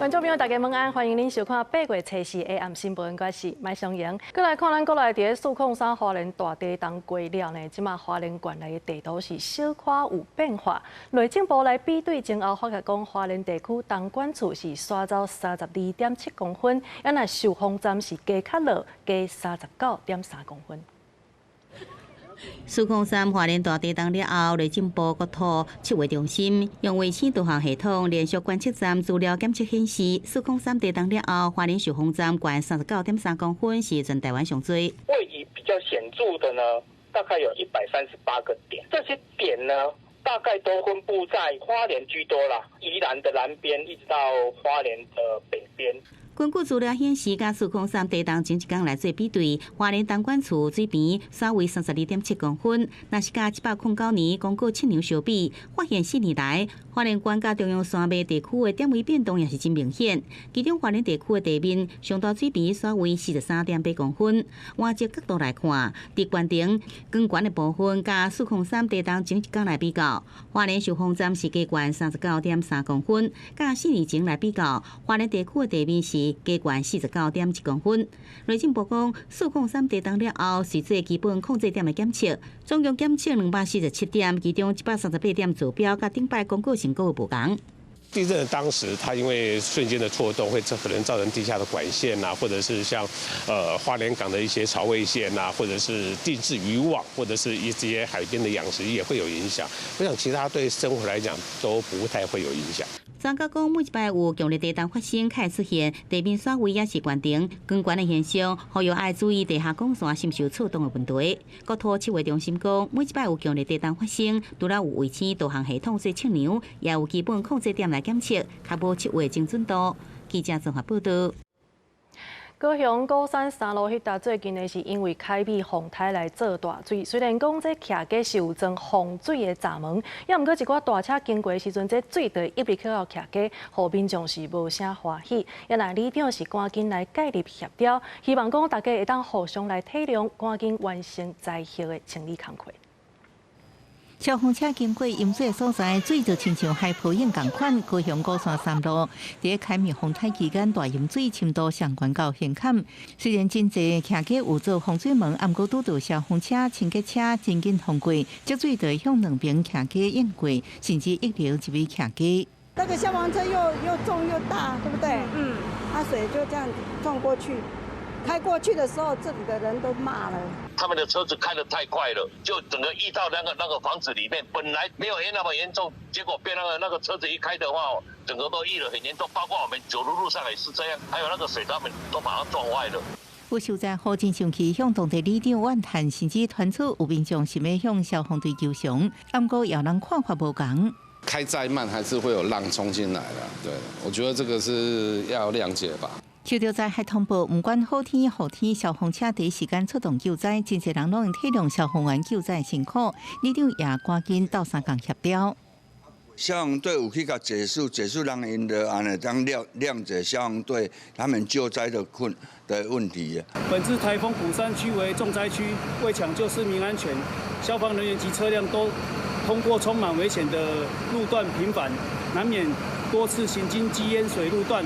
观众朋友，大家晚安，欢迎您收看8月初4的暗新闻，我是麦尚莹。再来看咱国内伫403花莲大地震过了呢，即马花莲县内的地图是小可有变化。内政部来比对前后，发觉讲花莲地区东管处是刷走32.7公分，也那受风站是加较落，加39.3公分。 403花莲大地震了后，内政部国土测绘中心用卫星导航系统连续观测站资料检测显示，403地震了后，花莲受风站高39.3公分，是全台湾上最。位移比较显著的呢，大概有138个点，这些点呢，大概都分布在花莲居多啦，宜兰的南边一直到花莲的北边。 根据资料显示，甲403地震前一天来做比对，花莲东管处水平稍为32.7公分，若是甲109年公告测量相比，发现4年来花莲县甲中央山脉地区的点位变动也是真明显。其中花莲地区的地面上大水平稍为43.8公分。换一个角度来看，伫县顶更悬的部分，甲403地震前一天来比较，花莲受风站是加悬39.3公分，甲4年前来比较，花莲地区的地面是 加悬49.1公分。内政部讲，403地震了后，是做基本控制点的检测，总共检测247点，其中138点指标，甲顶摆公告成果无同。 地震的当时，它因为瞬间的错动，会可能造成地下的管线呐，或者是像花莲港的一些潮位线呐，或者是地质渔网，或者是一些海边的养殖也会有影响。我想其他对生活来讲都不太会有影响。 专家讲，每一摆有强烈地震发生，开始出现地面刷位也是悬停、光悬的现象，呼吁爱注意地下管线是受错动的问题。国土测绘中心讲，每一摆有强烈地震发生，除了有卫星导航系统做测量，也有基本控制点来检测，确保测绘精准度。记者综合报道。 高雄高山三路迄搭最近的是因为开辟洪台来做大水，虽然讲这徛街是有装防水的闸门，也毋过一寡大车经过的时阵，这水就一直去到徛街，互民众是无啥欢喜。也那里长是赶紧来介入协调，希望讲大家会当互相来体谅，赶紧完成灾后的清理工作。 消防车经过淹水所在，水就亲像海泡影共款。高雄高山3路在开灭洪台期间，大淹水深度上悬到现坎。虽然真侪徛街有做防水门，毋过拄到消防车、清洁车真紧通过，积水就向两边徛街淹过，甚至一流一位徛街。那个消防车又重又大，对不对？嗯，水就这样撞过去。 开过去的时候，这里的人都骂了。他们的车子开得太快了，就整个溢到那个房子里面。本来没有那么严重，结果被那个车子一开的话，整个都溢得很严重。包括我们九如路上也是这样，还有那个水他们都把它撞坏了。有受灾户真生气，向当地里长怨叹，甚至传出有民众想要向消防队求偿，不过有人看法无同。开再慢还是会有浪冲进来的，对，我觉得这个是要谅解吧。 受到灾害通报，不管好天雨天，消防车第一时间出动救灾，真侪人拢用体谅消防员救灾辛苦，里长也赶紧到三港协调。消防队有去甲结束让因的安尼当谅解消防队他们救灾的问题。本次台风鼓山区为重灾区，为抢救市民安全，消防人员及车辆都通过充满危险的路段频繁，难免多次行经积淹水路段。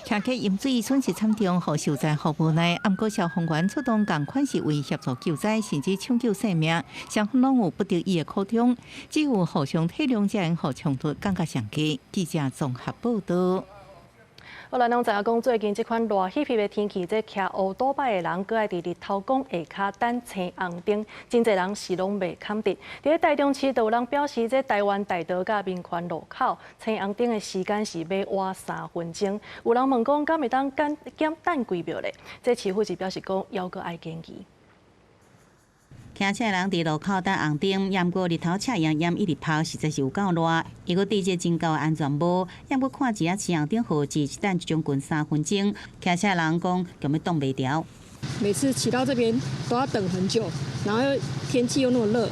徛街淹水损失惨重，互受灾户无奈。不过消防员出动同款是为协助救灾，甚至抢救性命，双方拢有不得已的苦衷，只有互相体谅，才能互冲突降到上低。记者综合报道。 好，咱拢知影讲，最近这款热翕翕的天气，这骑乌多摆的人，搁爱伫日头光下骹等青红灯，真侪人是拢袂堪得。伫台中市，就有人表示，这台湾大道甲民权路口青红灯的时间是要晚3分钟。有人问讲，敢会当减等几秒咧？这市府是表示讲，犹阁爱建议。 骑车人伫路口等红灯，也毋过日头赤炎炎一直跑，实在是有够热。伊个地这真够安全无，也毋过看一下青红灯号志，一等将近3分钟。骑车人讲根本挡袂牢。每次骑到这边都要等很久，然后天气又那么热。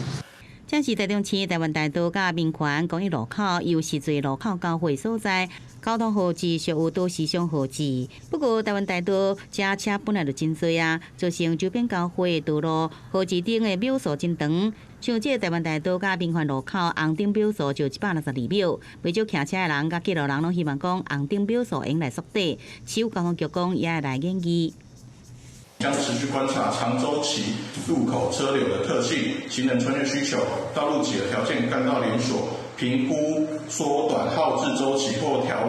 这是台中市台湾大道甲民权公益路口，又是最路口交汇所在。交通号志属有都市上号志，不过台湾大道这车本来就真多啊，造成周边交汇的道路号志顶的秒数真长。像这台湾大道甲民权路口红顶秒数就162秒，不少骑车的人甲记录人拢希望讲红顶秒数用来缩短。市府交通局讲也会来研议。将持续观察长周期路口车流的特性、行人穿越需求、道路几何条件、干道连锁，评估缩短号志周期或调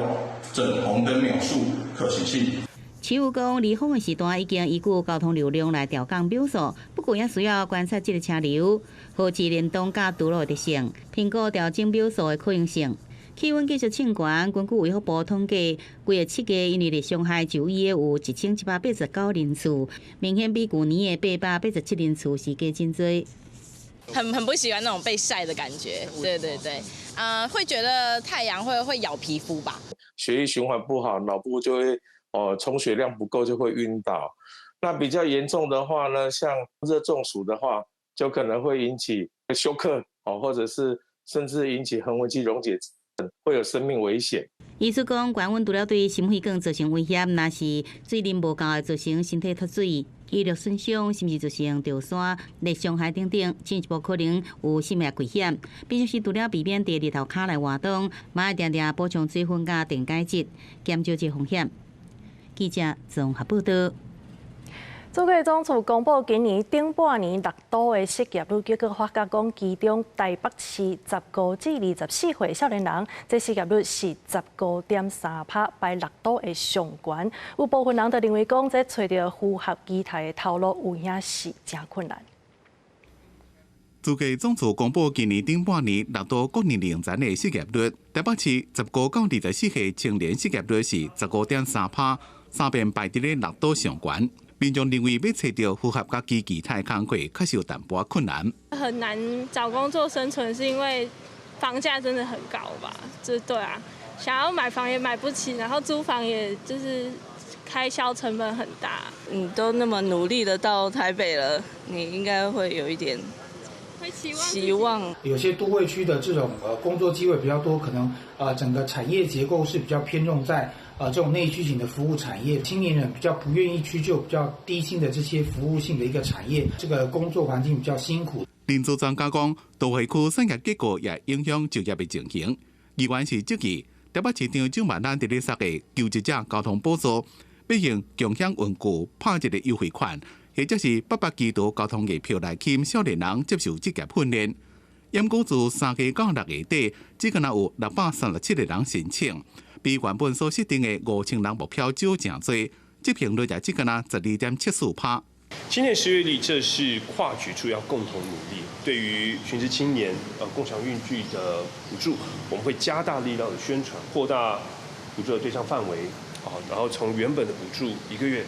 整红灯秒数可行性。市府讲，离峰的时段已经依据交通流量来调降秒数，不过也需要观察这个车流、号志联动甲道路的特性，评估调整秒数的可行性。气温继续升悬，根据卫福部统计，规个7月因为上海就医的有1789人次，明显比去年的887人次是加真多。很不喜欢那种被晒的感觉，对对对，会觉得太阳会咬皮肤吧。血液循环不好，脑部就会充血量不够就会晕倒。那比较严重的话呢，像热中暑的话，就可能会引起休克或者是甚至引起横纹肌溶解。会有生命危险。医师讲，高温除了对心血管造成危险，若是水啉无够，会造成身体脱水、肌肉损伤，甚至造成掉山、热伤害等等，进一步可能有性命危险。必须是除了避免伫日头骹来活动，嘛要定定补充水分甲电解质，减少这风险。记者综合报道。主计总处公布今年顶半年6都的失业率结果，发觉讲其中台北市15至24岁少年人，这失业率是15.3%，排6都的上悬。有部分人就认为讲，这找到符合期待的头路有影是真困难。主计总处公布今年顶半年6都各年龄层的失业率，台北市15到24岁青年失业率是15.3%，三边排伫咧6都上悬。民众认为要找到符合家己期待的工作，确实有淡薄困难。很难找工作生存，是因为房价真的很高吧？对啊，想要买房也买不起，然后租房也就是开销成本很大。你都那么努力的到台北了，你应该会有一点期望。有些都会区的这种工作机会比较多，可能整个产业结构是比较偏重在这种内需型的服务产业，青年人比较不愿意去就比较低薪的这些服务性的一个产业，这个工作环境比较辛苦。林组专家讲，都会区产业结构也影响就业的情形。议员是积极，台北市长蒋万安伫咧说的求职者交通补助，毕竟共享运具拍一个优惠款，或者是800几度交通月票来吸引少年人接受职业训练。因估自3月到6月底，只敢有637个人申请。比原本所设定的5000人目标少真多，这评率也只敢12.74%。青年失业率，这是跨局处要共同努力。对于寻职青年共享运具的补助，我们会加大力量的宣传，扩大补助的对象范围，然后从原本的补助1个月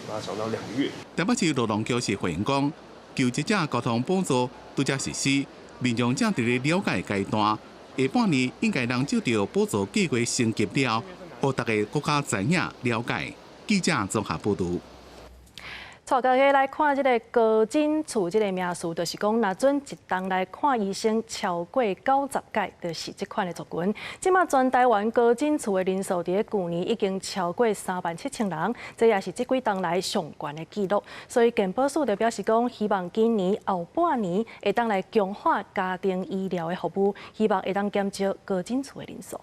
拉长到2个月。台北市劳动局是回应讲，求职者交通补助拄则实施，民众正伫咧了解阶段。下半年应该能照着补助计划升级了，让大家更加知影了解。记者综合报道。带大家来看这个高诊厝这个名词，就是讲，若准一档来看医生超过90届，就是这款的族群。即马全台湾高诊厝的人数，伫去年已经超过37000人，这也是这几档来上悬的记录。所以健保署就表示讲，希望今年后半年会当来强化家庭医疗的服务，希望会当减少高诊厝的人数。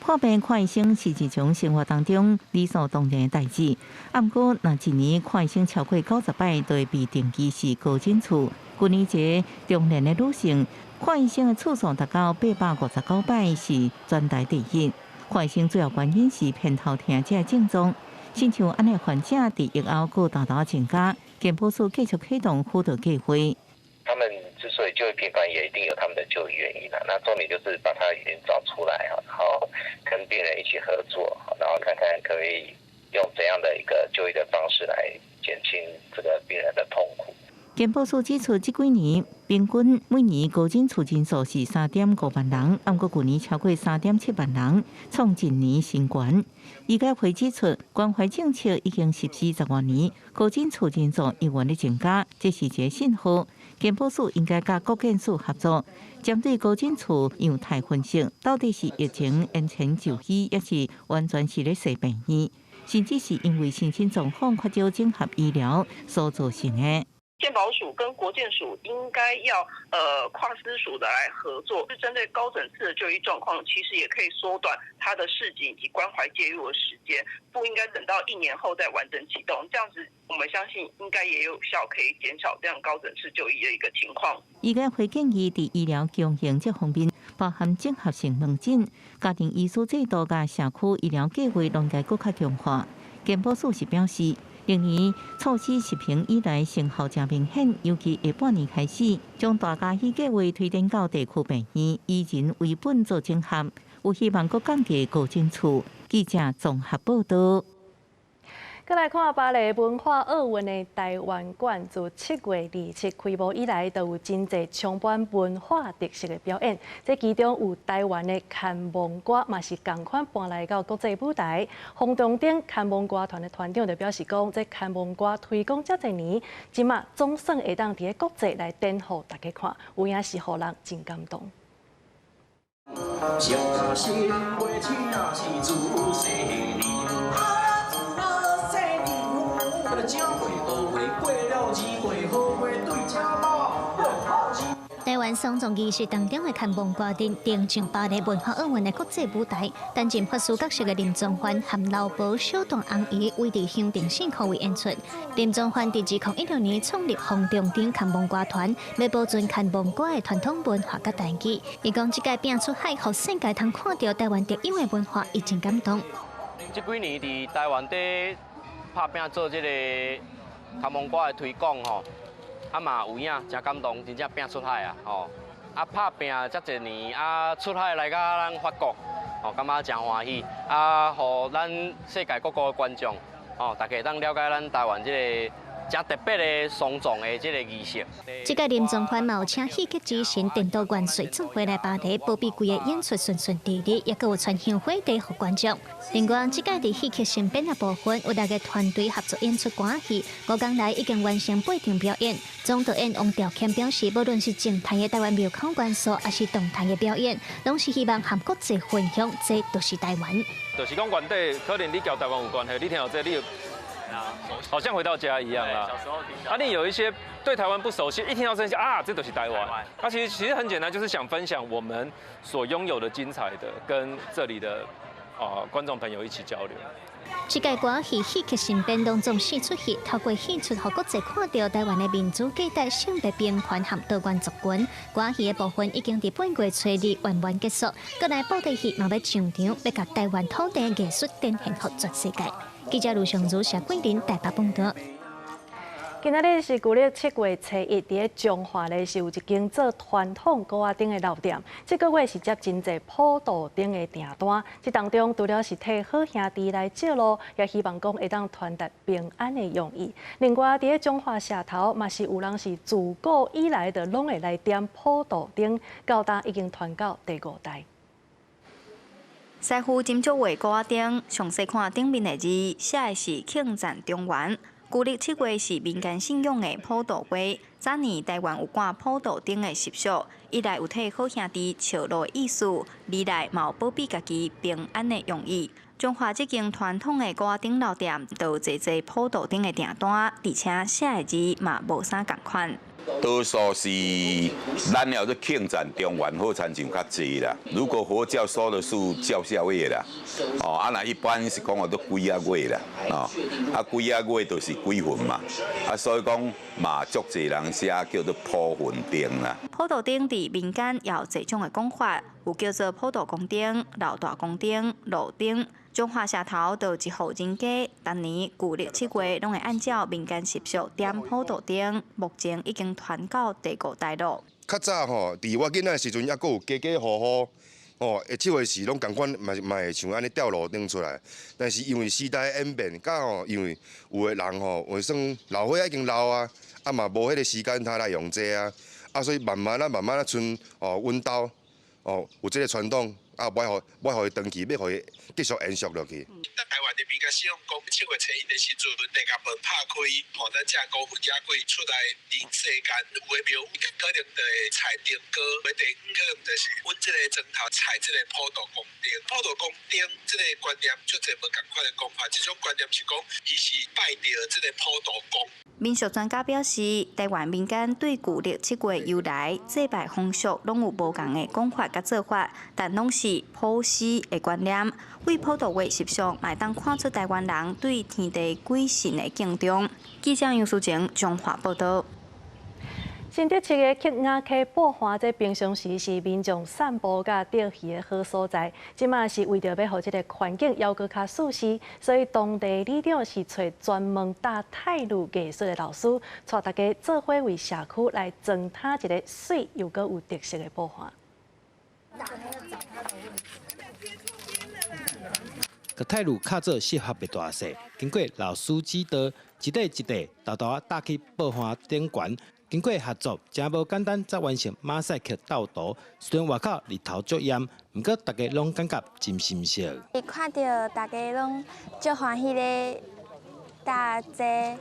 破病看医生是一种生活当中理所当然的代志。啊，不过若一年看医生超过90摆，就会被定义是高诊厝。去年一个中年的女性看医生的次数达到859摆，是全台第一。看医生主要原因是偏头痛这症状，亲像安尼患者伫疫后佫大大增加。健保署继续启动辅导计划。他们之所以就医频繁，也一定有他们的就医原因啦。那重点就是把他原因找出来，然后跟病人一起合作，然后看看可以用怎样的一个就医的方式来减轻这个病人的痛苦。健保署指出，这几年平均每年高诊厝人数是3.5万人，不过去年超过3.7万人，创近年新高。医改会指出，关怀政策已经实施10多年，高诊厝人数依然在增加，这是一个信号。健保署应该甲国健署合作，针对高诊处样态分析，到底是疫情延前就医，抑是完全是咧洗病医，甚至是因为身心状况缺少整合医疗所造成的。健保署跟国健署应该要跨司署的来合作，是针对高诊次的就医状况，其实也可以缩短它的示警以及关怀介入的时间，不应该等到1年后再完整启动。这样子，我们相信应该也有效，可以减少这样高诊次就医的一个情况。伊个会建议伫医疗公行这方面，包含整合性门诊、家庭医师制度甲社区医疗计划，拢该更加强化。健保署是表示。今年措施实行以来成效真明显，尤其下半年开始，将大家喜计划推展到地区病院，以人为本做整合，有希望搁降低高诊处。记者综合报道。再来看巴黎文化奥运的台湾馆，自7月27开幕以来，就有真侪充满文化特色的表演。这其中有台湾的看蒙歌，嘛是同款搬来到国际舞台。红中顶看蒙歌团的团长就表示讲，这看蒙歌推广遮侪年，即马总算会当伫个国际来展互大家看，有影是互人真感动。台湾双重仪式当中的看蒙歌阵登上巴黎文化奥运的国际舞台，担任法师角色的林宗焕和老婆小段红姨为伫乡镇县口为演出。林宗焕伫2016年创立红中顶看蒙歌团，要保存看蒙歌的传统文化甲代志。伊讲，即届拼出海，互世界通看到台湾特有的文化，伊真感动。这几年伫台湾伫拍拼做这个看蒙歌的推广吼。啊嘛有影，真感动，真正拼出海啊！吼，啊拍拼遮侪年，啊出海来到咱法国，吼感觉真欢喜。啊，互咱世界各国的观众，吼大家当了解咱台湾这个真特别的双重的这个仪式。这届林宗焕嘛有请戏剧之神电导员水准回来巴黎，保庇规个演出顺顺利利，也佮有传香火递予观众。另外，这届伫戏剧新编的部分，有大家团队合作演出歌戏，5天来已经完成8场表演。总导演王兆谦表示，无论是静态的台湾庙口元素，还是动态的表演，拢是希望和国际分享，这都是台湾。就是讲原底可能你交台湾有关系，你听到这你好像回到家一样啦。啊，你有一些对台湾不熟悉，一听到这些啊，这都是台湾。啊，其实很简单，就是想分享我们所拥有的精彩的，跟这里的观众朋友一起交流。这届歌戏戏剧新编当中四出戏，透过演出，让国际看到台湾的民主价值、性别平权和多元族群。歌戏的部分已经伫8月初2圆满结束，搁来布袋戏嘛要上场，要甲台湾土地艺术展现给全世界。记者卢尚如、谢桂林台北报道。今仔日是旧历7月初1，伫个中华咧是有一间做传统糕仔丁的老店。这个月是接真侪普渡丁的订单，这当中除了是替好兄弟来借路，也希望讲会当传达平安的用意。另外，伫个中华社头嘛是有人是自古以来的拢会来点普渡丁，到今已经传到第5代。师傅斟酌画糕仔丁，详细看顶面的字，写的是庆赞中原。旧历7月是民间信仰的普渡月，早年台湾有挂普渡丁的习俗，一来有替好兄弟笑路的意思，二来嘛有保庇家己平安的用意。中华这间传统的糕仔丁老店，都有侪侪普渡丁的订单，而且写的字嘛无啥共款。多数是咱了做庆赞中原好餐场较济啦。如果佛教说的是教孝月啦，那一般是讲话都几啊月啦，几啊月就是几份嘛，所以讲嘛足济人写叫做普份丁啦。普渡丁伫民间也有侪种的讲法，有叫做普渡公丁、老大公丁、路丁。中华社头就一户人家，当年旧历7月拢会按照民间习俗点普渡丁，目前已经传到第5代咯。较早吼，伫我囡仔时阵，还佫有家家户户7月时拢共款，嘛会像安尼吊路灯出来。但是因为时代演变，因为有的人会算老岁已经老啊，嘛无迄个时间他来用这啊，所以慢慢啊，剩阮兜有这个传统。啊，莫互伊长期，要互伊继续延续落去。咱台湾的民间信用讲7月初1的时阵，地价门拍开，咱这股份野鬼出来人世间有诶庙，可能就会采丁哥，第五可能就是阮这个砖头采这个普渡公丁。普渡公丁这个观念，足侪无共款的讲法。一种观念是讲，伊是拜着这个普渡公。民俗专家表示，台湾民间对旧历7月由来祭拜风俗，拢有无共的讲法甲做法，但拢是普施的观念。为普渡月习俗，嘛当看出台湾人对天地鬼神的敬重。记者杨淑晴综合报道。新竹市的溪雅溪爆花，这平常时是民众散步甲钓鱼的好所在，即马是为着要让这个环境还阁较舒适，所以当地里长是找专门搭泰鲁艺术的老师，带大家做伙为社区来增添一个水又阁有特色的爆花。甲泰鲁卡做适合的大细，经过老师指导，一块一块豆豆啊搭去爆花顶悬。经过合作，真无简单，才完成马赛克斗图。虽然外口日头足炎，不过大家拢感觉真心色。伊看到大家拢足欢喜咧，搭这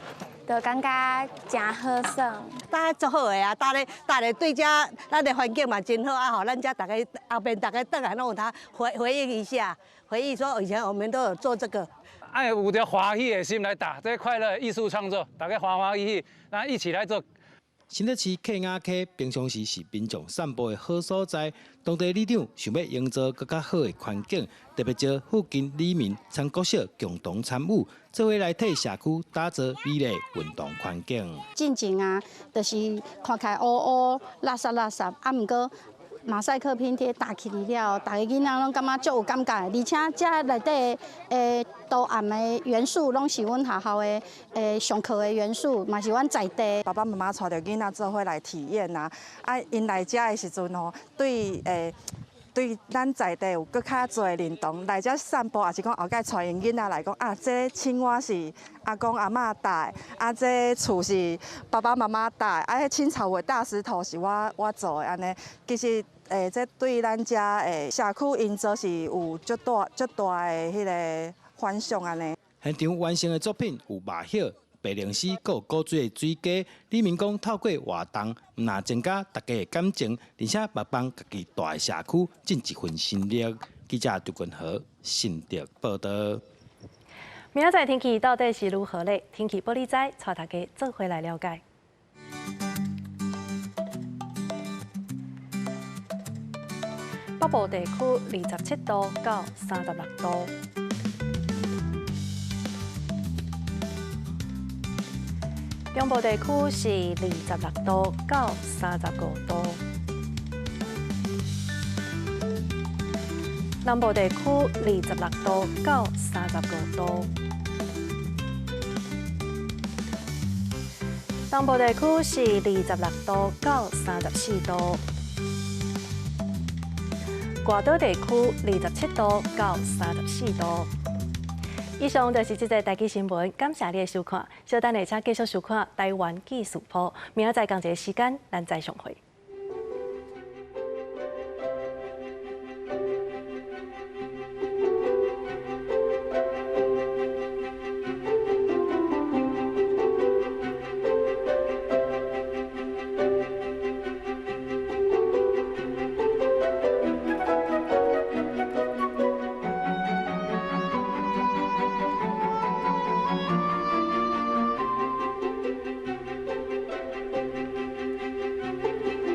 就感觉真好耍。搭足好个啊，搭咧对遮咱的环境嘛真好啊，吼，咱遮大家后边大家倒来拢有他回忆一下，回忆说以前我们都有做这个。爱有着欢喜的心来打，这快乐艺术创作，大家欢欢喜喜，咱一起来做。新竹市溪雅溪平常时是民众散步的好所在，当地里长想要营造更加好的环境，特别招附近里民参国小共同参与，做伙来替社区打造美丽运动环境。进前啊，就是看起来乌乌、垃圾，啊，毋过马赛克拼贴打起来了，大家囡仔拢感觉足有感觉，而且遮内底图案的元素拢是阮学校的上课的元素，嘛是阮在地。爸爸妈妈带着囡仔做伙来体验啊，因来遮的时阵吼，对咱在地有搁较侪认同，来遮散步，也是讲后盖带因囡仔来讲啊，这青蛙是阿公阿嬷搭的，啊，这厝是爸爸妈妈搭的，啊，迄青草的大石头是我做的，安尼，其实这对咱遮社区营造是有足大的迄个反响安尼。现场完成的作品有马叶、白灵丝，还有古水的水鸡。李明讲透过活动，唔但增加大家的感情，而且也帮家己大的社区尽一份心力。记者杜君和新竹报道。明仔载天气到底是如何呢？天气玻璃仔带大家做回来了解。北部地区27度到36度，中部地区是26度到35度，南部地区26度到35度，东部地区是26度到34度。外岛地区27度到34度。以上就是这个台记新闻，感谢你的收看。稍等下请继续收看台湾纪事报，明仔载同一个时间咱再相会。